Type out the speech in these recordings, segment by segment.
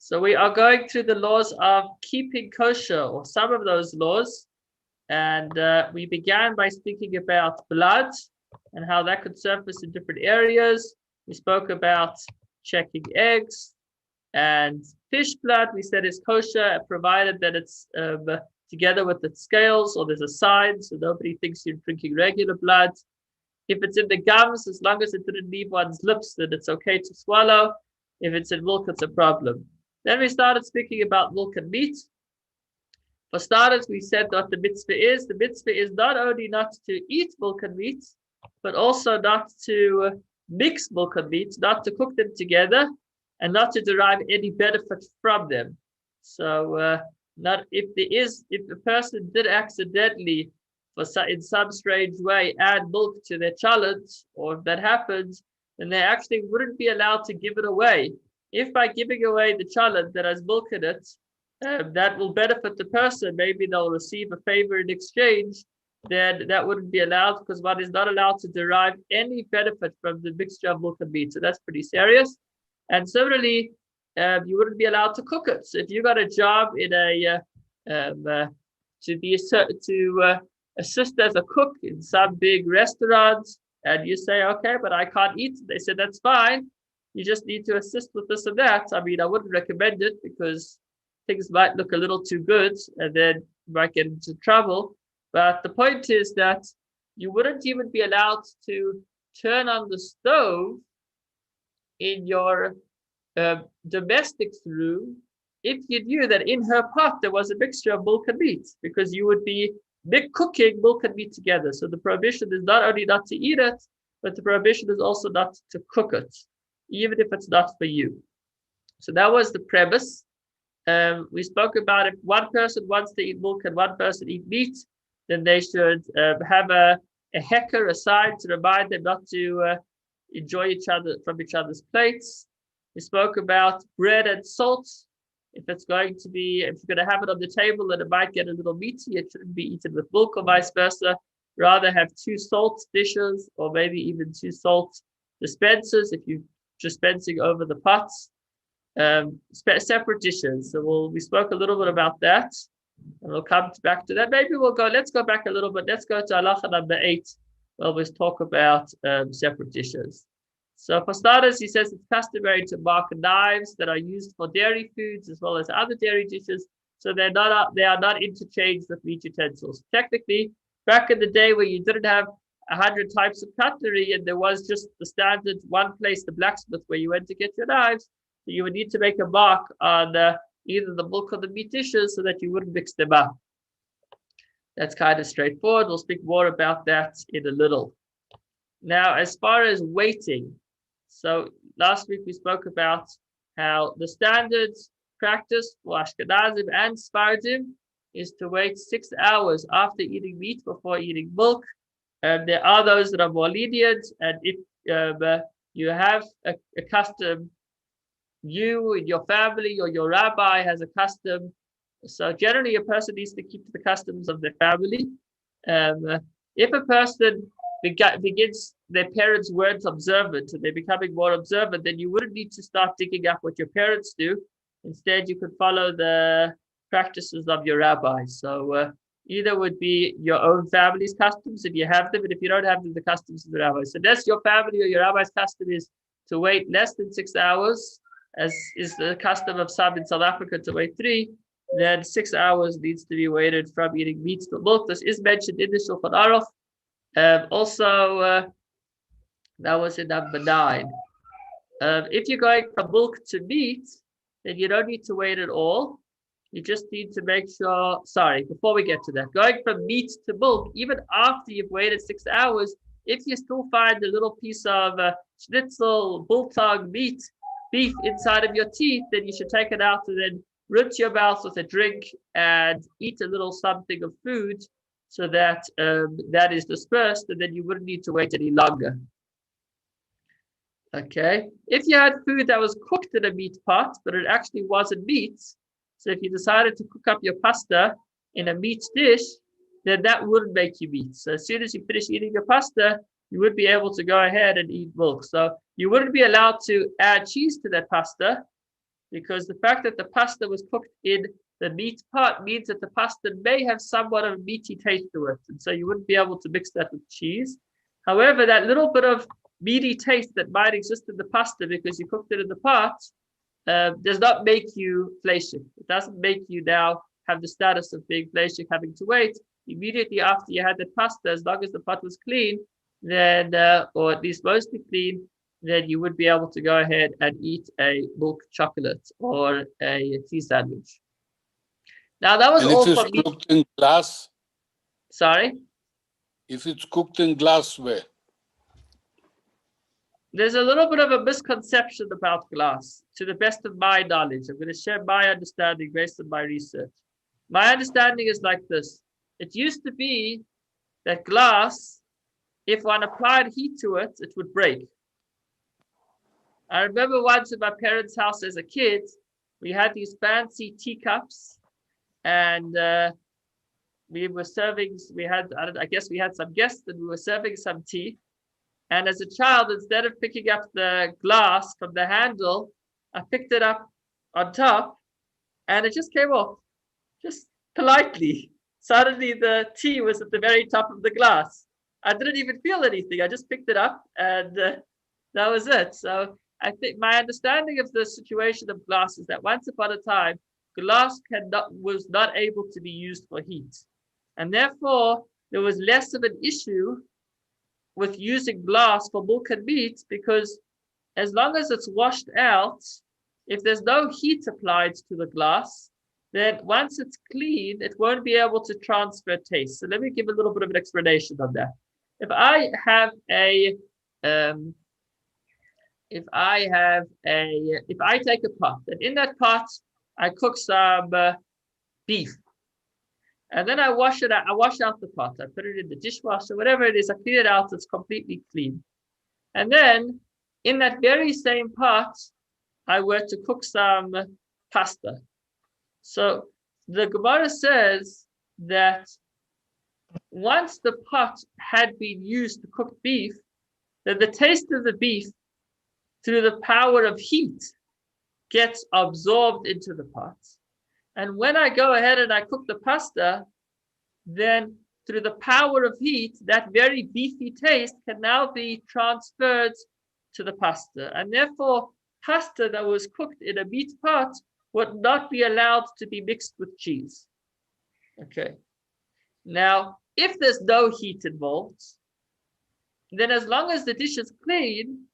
So we are going through the laws of keeping kosher, or some of those laws. And we began by speaking about blood and how that could surface in different areas. We spoke about checking eggs and fish blood. We said it's kosher, provided that it's together with the scales, or there's a sign so nobody thinks you're drinking regular blood. If it's in the gums, as long as it didn't leave one's lips, then it's okay to swallow. If it's in milk, it's a problem. Then we started speaking about milk and meat. For starters, we said what the mitzvah is. The mitzvah is not only not to eat milk and meat, but also not to mix milk and meat, not to cook them together, and not to derive any benefit from them. So, not if a person did accidentally, in some strange way, add milk to their challah, or if that happens, then they actually wouldn't be allowed to give it away. If by giving away the challah that has milk in it, that will benefit the person, maybe they'll receive a favor in exchange, then that wouldn't be allowed, because one is not allowed to derive any benefit from the mixture of milk and meat. So that's pretty serious. And similarly, you wouldn't be allowed to cook it. So if you got a job in to assist as a cook in some big restaurant, and you say, okay, but I can't eat it. They said, that's fine. You just need to assist with this and that. I mean, I wouldn't recommend it, because things might look a little too good and then you might get into trouble. But the point is that you wouldn't even be allowed to turn on the stove in your domestic's room if you knew that in her pot there was a mixture of milk and meat, because you would be cooking milk and meat together. So the prohibition is not only not to eat it, but the prohibition is also not to cook it, even if it's not for you. So that was the premise. We spoke about if one person wants to eat milk and one person eat meat, then they should have a hecker aside to remind them not to enjoy each other's plates. We spoke about bread and salt. If you're going to have it on the table, then it might get a little meaty. It shouldn't be eaten with milk, or vice versa. Rather have 2 salt dishes, or maybe even 2 salt dispensers if you're dispensing over the pots. Separate dishes. So we spoke a little bit about that, and we'll come back to that. Maybe let's go back a little bit. Let's go to halacha number 8, where we'll talk about separate dishes. So for starters, he says it's customary to mark knives that are used for dairy foods as well as other dairy dishes, so they are not interchanged with meat utensils. Technically, back in the day where you didn't have 100 types of cutlery and there was just the standard one place, the blacksmith, where you went to get your knives, so you would need to make a mark on either the milk or the meat dishes so that you wouldn't mix them up. That's kind of straightforward. We'll speak more about that in a little. Now, as far as waiting, so last week we spoke about how the standard practice for Ashkenazim and Sfardim is to wait 6 hours after eating meat before eating milk. There are those that are more lenient, and if you have a custom, you and your family or your rabbi has a custom. So generally, a person needs to keep to the customs of their family. If a person begins, their parents weren't observant and they're becoming more observant, then you wouldn't need to start digging up what your parents do. Instead, you could follow the practices of your rabbi. So either would be your own family's customs if you have them, and if you don't have them, the customs of the rabbi. So that's your family or your rabbi's custom is to wait less than 6 hours, as is the custom of some in South Africa to wait 3. Then 6 hours needs to be waited from eating meat to milk. This is mentioned in the Shulchan Aruch. Also, that was in number 9. If you're going from milk to meat, then you don't need to wait at all. You just need to make sure, before we get to that, going from meat to milk, even after you've waited 6 hours, if you still find a little piece of schnitzel, bulldog beef inside of your teeth, then you should take it out and then rinse your mouth with a drink and eat a little something of food, so that that is dispersed, and then you wouldn't need to wait any longer. Okay. If you had food that was cooked in a meat pot, but it actually wasn't meat, so if you decided to cook up your pasta in a meat dish, then that wouldn't make you meat. So as soon as you finish eating your pasta, you would be able to go ahead and eat milk. So you wouldn't be allowed to add cheese to that pasta, because the fact that the pasta was cooked in the meat part means that the pasta may have somewhat of a meaty taste to it, and so you wouldn't be able to mix that with cheese. However, that little bit of meaty taste that might exist in the pasta because you cooked it in the pot does not make you fleshig. It doesn't make you now have the status of being fleshig, having to wait. Immediately after you had the pasta, as long as the pot was clean, then, or at least mostly clean, then you would be able to go ahead and eat a milk chocolate or a tea sandwich. Now, that was And all if for it's me. cooked in glass? Sorry? If it's cooked in glassware? There's a little bit of a misconception about glass, to the best of my knowledge. I'm going to share my understanding based on my research. My understanding is like this. It used to be that glass, if one applied heat to it, it would break. I remember once at my parents' house as a kid, we had these fancy teacups, and we were serving, I guess we had some guests, and we were serving some tea. And as a child, instead of picking up the glass from the handle, I picked it up on top, and it just came off, just politely. Suddenly, the tea was at the very top of the glass. I didn't even feel anything. I just picked it up, and that was it. So I think my understanding of the situation of glass is that once upon a time, glass was not able to be used for heat. And therefore, there was less of an issue with using glass for milk and meat, because as long as it's washed out, if there's no heat applied to the glass, then once it's clean, it won't be able to transfer taste. So let me give a little bit of an explanation on that. If I take a pot, and in that pot, I cook some beef, and then I wash it out. I wash out the pot. I put it in the dishwasher, whatever it is. I clean it out. It's completely clean. And then in that very same pot, I were to cook some pasta. So the Gemara says that once the pot had been used to cook beef, then the taste of the beef, through the power of heat, gets absorbed into the pot. And when I go ahead and I cook the pasta, then through the power of heat, that very beefy taste can now be transferred to the pasta. And therefore, pasta that was cooked in a meat pot would not be allowed to be mixed with cheese. Okay. Now, if there's no heat involved, then as long as the dish is clean,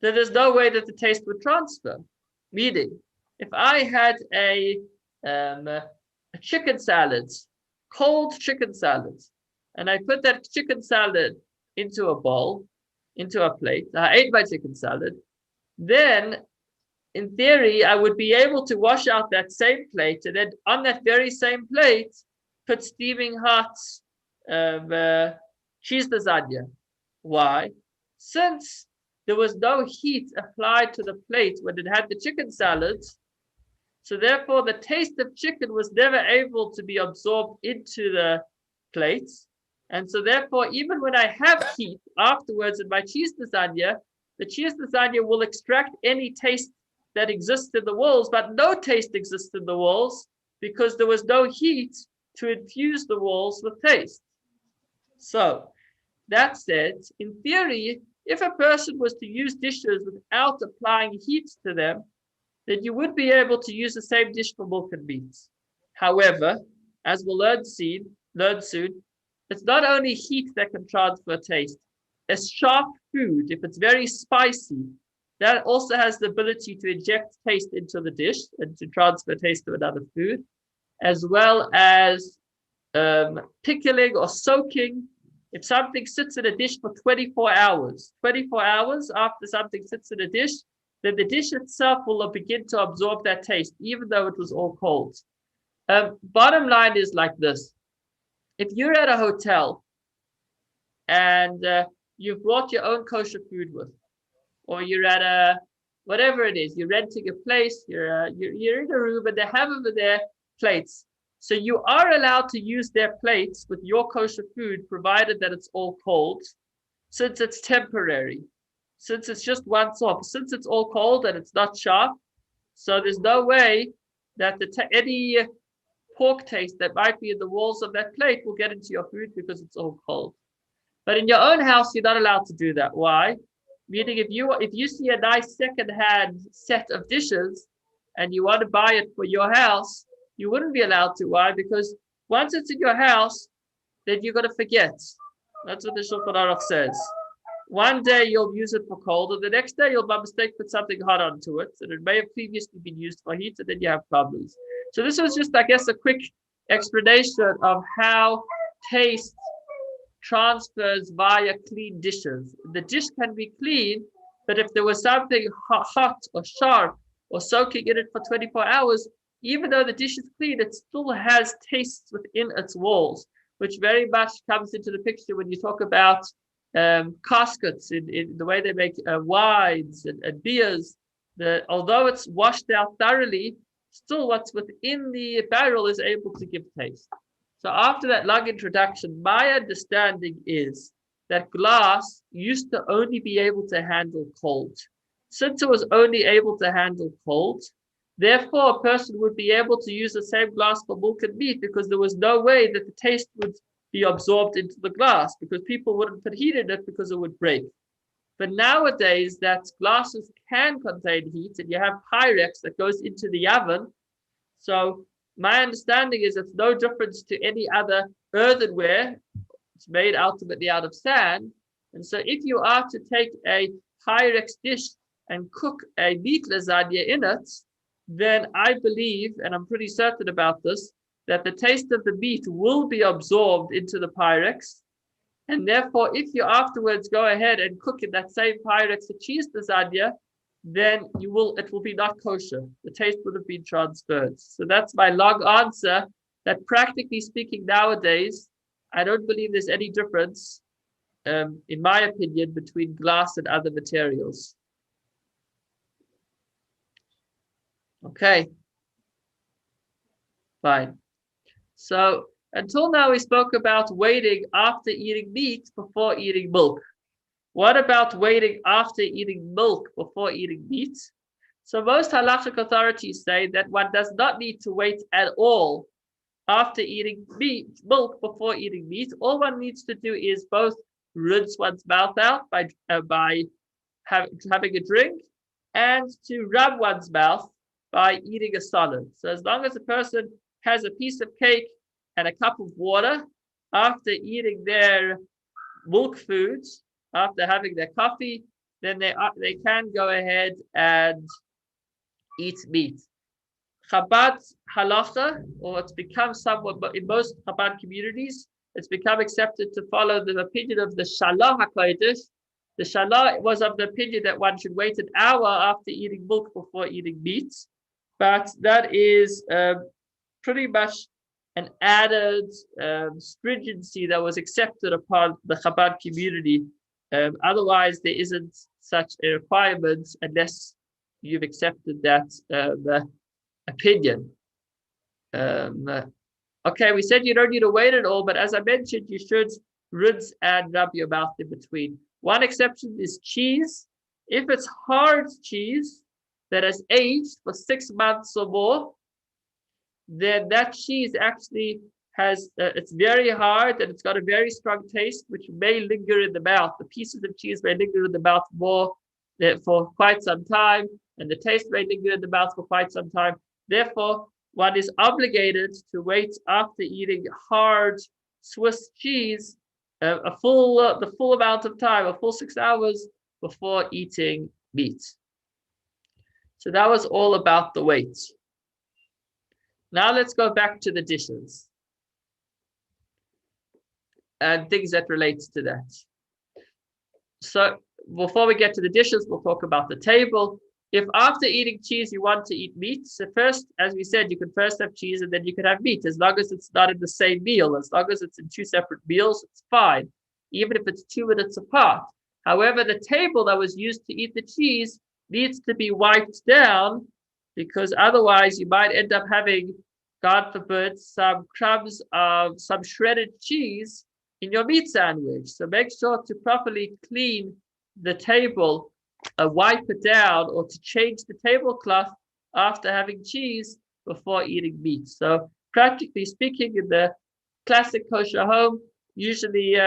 then there's no way that the taste would transfer. Meaning, if I had a chicken salad, cold chicken salad, and I put that chicken salad into a bowl, into a plate, I ate my chicken salad, then in theory, I would be able to wash out that same plate, and then on that very same plate, put steaming hot cheese lasagna. Why? Since there was no heat applied to the plate when it had the chicken salad, so therefore the taste of chicken was never able to be absorbed into the plate. And so therefore, even when I have heat afterwards in my cheese lasagna, the cheese lasagna will extract any taste that exists in the walls, but no taste exists in the walls because there was no heat to infuse the walls with taste. So that said, in theory, if a person was to use dishes without applying heat to them, then you would be able to use the same dish for milk and meat. However, as we'll learn soon, it's not only heat that can transfer taste. A sharp food, if it's very spicy, that also has the ability to inject taste into the dish and to transfer taste to another food, as well as pickling or soaking. If something sits in a dish for 24 hours after something sits in a dish, then the dish itself will begin to absorb that taste, even though it was all cold. Bottom line is like this. If you're at a hotel and you've brought your own kosher food with, or you're at whatever it is, you're renting a place, you're in a room and they have over there plates. So you are allowed to use their plates with your kosher food, provided that it's all cold, since it's temporary, since it's just once off, since it's all cold and it's not sharp, So there's no way that any pork taste that might be in the walls of that plate will get into your food because it's all cold. But in your own house, you're not allowed to do that. Why? Meaning if you see a nice second-hand set of dishes and you want to buy it for your house, you wouldn't be allowed to. Why? Because once it's in your house, then you're going to forget. That's what the Shulchan Aruch says. One day you'll use it for cold, and the next day you'll by mistake put something hot onto it, and it may have previously been used for heat, and then you have problems. So this was just, I guess, a quick explanation of how taste transfers via clean dishes. The dish can be clean, but if there was something hot or sharp or soaking in it for 24 hours, even though the dish is clean, it still has tastes within its walls, which very much comes into the picture when you talk about caskets in the way they make wines and beers. Although it's washed out thoroughly, still what's within the barrel is able to give taste. So after that long introduction, my understanding is that glass used to only be able to handle cold. Since it was only able to handle cold, therefore a person would be able to use the same glass for milk and meat, because there was no way that the taste would be absorbed into the glass, because people wouldn't put heat in it because it would break. But nowadays that glasses can contain heat, and you have Pyrex that goes into the oven. So my understanding is it's no difference to any other earthenware. It's made ultimately out of sand. And so if you are to take a Pyrex dish and cook a meat lasagna in it, then I believe, and I'm pretty certain about this, that the taste of the meat will be absorbed into the Pyrex. And therefore, if you afterwards go ahead and cook in that same Pyrex a cheese lasagna, then it will be not kosher. The taste would have been transferred. So that's my long answer, that practically speaking nowadays, I don't believe there's any difference, in my opinion, between glass and other materials. Okay. Fine. So until now, we spoke about waiting after eating meat before eating milk. What about waiting after eating milk before eating meat? So most halachic authorities say that one does not need to wait at all after eating milk before eating meat. All one needs to do is both rinse one's mouth out by having a drink, and to rub one's mouth by eating a solid. So as long as a person has a piece of cake and a cup of water after eating their milk foods, after having their coffee, then they can go ahead and eat meat. Chabad halacha, or it's become somewhat, but in most Chabad communities, it's become accepted to follow the opinion of the Shalah HaKodesh. The Shalah was of the opinion that one should wait an hour after eating milk before eating meat, but that is pretty much an added stringency that was accepted upon the Chabad community. Otherwise, there isn't such a requirement unless you've accepted that opinion. Okay, we said you don't need to wait at all, but as I mentioned, you should rinse and rub your mouth in between. One exception is cheese. If it's hard cheese that has aged for 6 months or more, then that cheese actually has, it's very hard and it's got a very strong taste, which may linger in the mouth. The pieces of cheese may linger in the mouth more for quite some time, and the taste may linger in the mouth for quite some time. Therefore, one is obligated to wait after eating hard Swiss cheese the full amount of time, a full 6 hours before eating meat. So that was all about the weight. Now let's go back to the dishes and things that relate to that. So before we get to the dishes, we'll talk about the table. If after eating cheese you want to eat meat, so first, as we said, you can first have cheese and then you can have meat, as long as it's not in the same meal. As long as it's in 2 separate meals, it's fine, even if it's 2 minutes apart. However, the table that was used to eat the cheese needs to be wiped down, because otherwise you might end up having, God forbid, some crumbs of some shredded cheese in your meat sandwich. So make sure to properly clean the table, wipe it down, or to change the tablecloth after having cheese before eating meat. So practically speaking, in the classic kosher home, usually,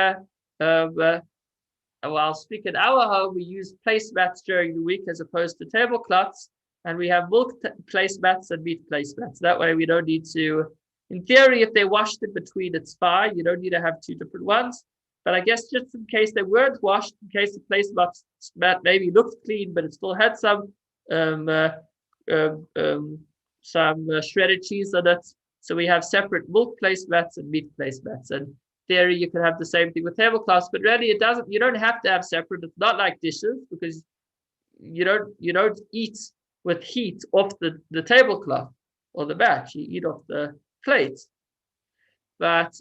well, speak in our home, we use placemats during the week as opposed to tablecloths, and we have milk placemats and meat placemats. That way we don't need to, in theory, if they're washed in between, it's fine. You don't need to have two different ones. But I guess just in case they weren't washed, in case the placemat maybe looked clean, but it still had some shredded cheese on it. So we have separate milk placemats and meat placemats. And theory, you can have the same thing with tablecloths, but really it doesn't. You don't have to have separate. It's not like dishes, because you don't eat with heat off the tablecloth or the mat. You eat off the plate. But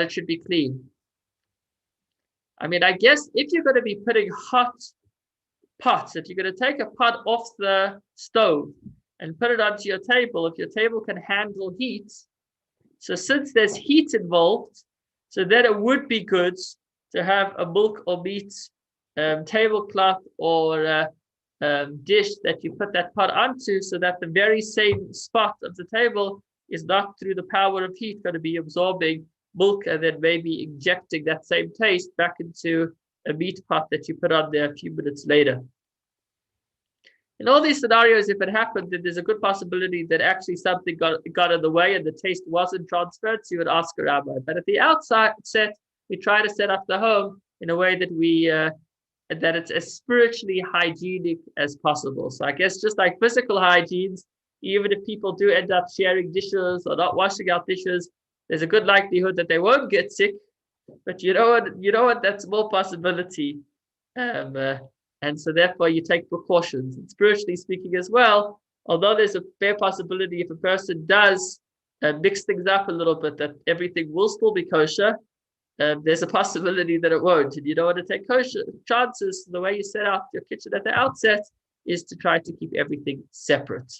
it should be clean. I mean, I guess if you're going to be putting hot pots, if you're going to take a pot off the stove and put it onto your table, if your table can handle heat, so since there's heat involved, so then it would be good to have a milk or meat tablecloth or dish that you put that pot onto, so that the very same spot of the table is not, through the power of heat, going to be absorbing milk and then maybe injecting that same taste back into a meat pot that you put on there a few minutes later. In all these scenarios, if it happened, then there's a good possibility that actually something got in the way and the taste wasn't transferred, so you would ask a rabbi. But at the outset, we try to set up the home in a way that that it's as spiritually hygienic as possible. So I guess just like physical hygienes, even if people do end up sharing dishes or not washing out dishes, there's a good likelihood that they won't get sick. But you know what, that's a small possibility. And so therefore you take precautions. And spiritually speaking as well, although there's a fair possibility if a person does mix things up a little bit, that everything will still be kosher, there's a possibility that it won't. And you don't want to take kosher chances. The way you set up your kitchen at the outset is to try to keep everything separate.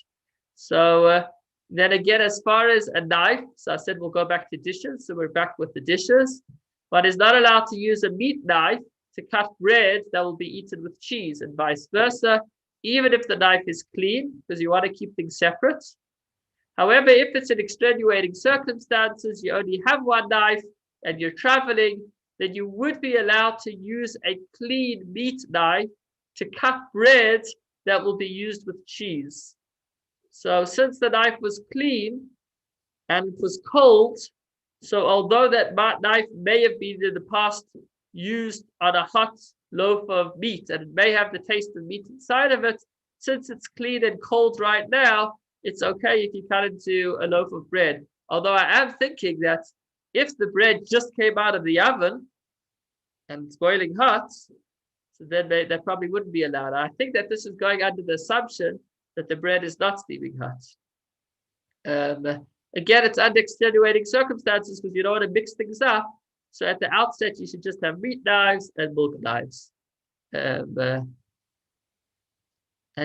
So then again, as far as a knife, so I said we'll go back to dishes. So we're back with the dishes. One is not allowed to use a meat knife to cut bread that will be eaten with cheese, and vice versa, even if the knife is clean, because you want to keep things separate. However, if it's in extenuating circumstances, you only have one knife and you're traveling, then you would be allowed to use a clean meat knife to cut bread that will be used with cheese. So since the knife was clean and it was cold, so although that knife may have been in the past used on a hot loaf of meat and it may have the taste of meat inside of it, since it's clean and cold right now, it's okay if you cut into a loaf of bread. Although I am thinking that if the bread just came out of the oven and it's boiling hot, so then that probably wouldn't be allowed. I think that this is going under the assumption that the bread is not steaming hot. Again, it's under extenuating circumstances because you don't want to mix things up. So at the outset, you should just have meat knives and milk knives. I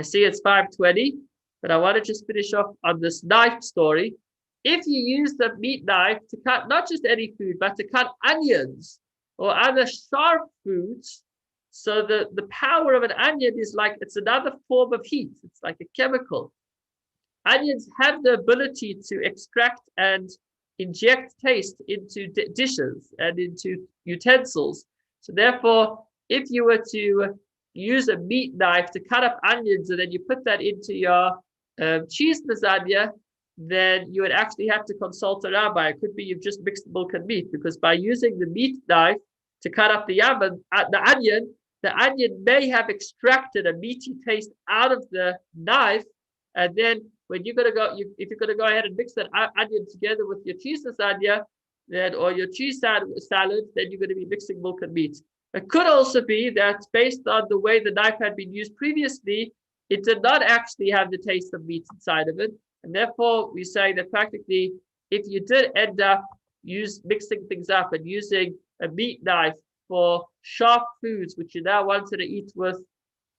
see it's 5:20, but I want to just finish off on this knife story. If you use the meat knife to cut not just any food, but to cut onions or other sharp foods, so the power of an onion is like, it's another form of heat. It's like a chemical. Onions have the ability to extract and inject taste into dishes and into utensils. So therefore, if you were to use a meat knife to cut up onions and then you put that into your cheese lasagna, then you would actually have to consult a rabbi. It could be you've just mixed milk and meat, because by using the meat knife to cut up the onion may have extracted a meaty taste out of the knife, and then when you're gonna go, if you're gonna go ahead and mix that onion together with your cheese lasagna, then or your cheese salad, then you're gonna be mixing milk and meat. It could also be that based on the way the knife had been used previously, it did not actually have the taste of meat inside of it, and therefore we say that practically, if you did end up mixing things up and using a meat knife for sharp foods, which you now wanted to eat with